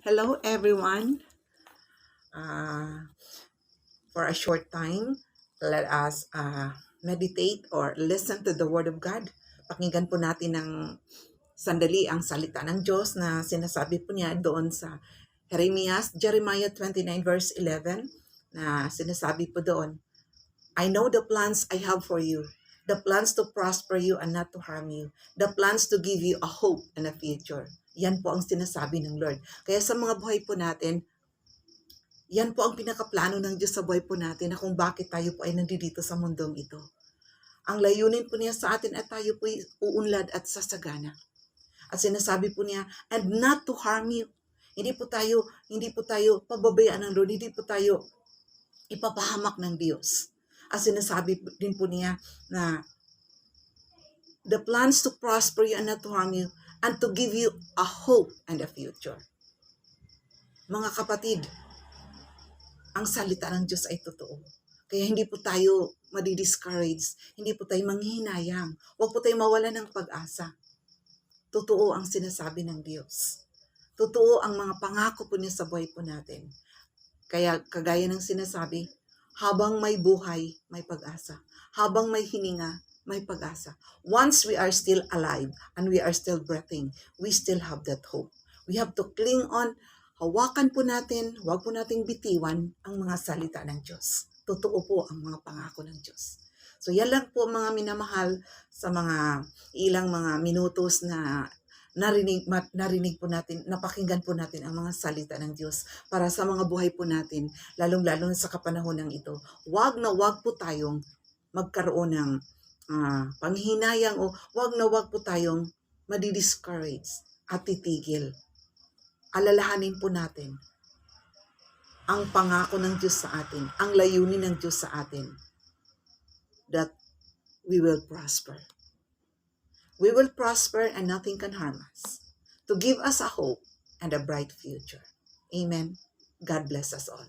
Hello, everyone. Uh, for a short time, let us meditate or listen to the Word of God. Pakinggan po natin ng sandali ang salita ng Diyos na sinasabi po niya doon sa Jeremiah 29 verse 11 na sinasabi po doon, I know the plans I have for you, the plans to prosper you and not to harm you, the plans to give you a hope and a future. Yan po ang sinasabi ng Lord. Kaya sa mga buhay po natin, yan po ang pinakaplano ng Diyos sa buhay po natin na kung bakit tayo po ay nandito sa mundong ito. Ang layunin po niya sa atin ay tayo po uunlad at sasagana. At sinasabi po niya, and not to harm you. Hindi po tayo pababayaan ng Lord, hindi po tayo ipapahamak ng Diyos. At sinasabi din po niya na the plans to prosper you and not to harm you and to give you a hope and a future. Mga kapatid, ang salita ng Diyos ay totoo. Kaya hindi po tayo madi-discourage, hindi po tayo manghihinayang, huwag po tayo mawala ng pag-asa. Totoo ang sinasabi ng Diyos. Totoo ang mga pangako po niya sa buhay po natin. Kaya kagaya ng sinasabi, habang may buhay, may pag-asa. Habang may hininga, may pag-asa. Once we are still alive and we are still breathing, we still have that hope. We have to cling on. Hawakan po natin, huwag po nating bitiwan ang mga salita ng Diyos. Totoo po ang mga pangako ng Diyos. So yan lang po mga minamahal sa mga ilang mga minutos na narinig po natin, napakinggan po natin ang mga salita ng Diyos para sa mga buhay po natin, lalong-lalo na sa kapanahonang ito. Wag po tayong magkaroon ng panghinayang o wag po tayong madi-discourage at titigil. Alalahanin po natin ang pangako ng Diyos sa atin, ang layunin ng Diyos sa atin, that we will prosper. We will prosper and nothing can harm us, to give us a hope and a bright future. Amen. God bless us all.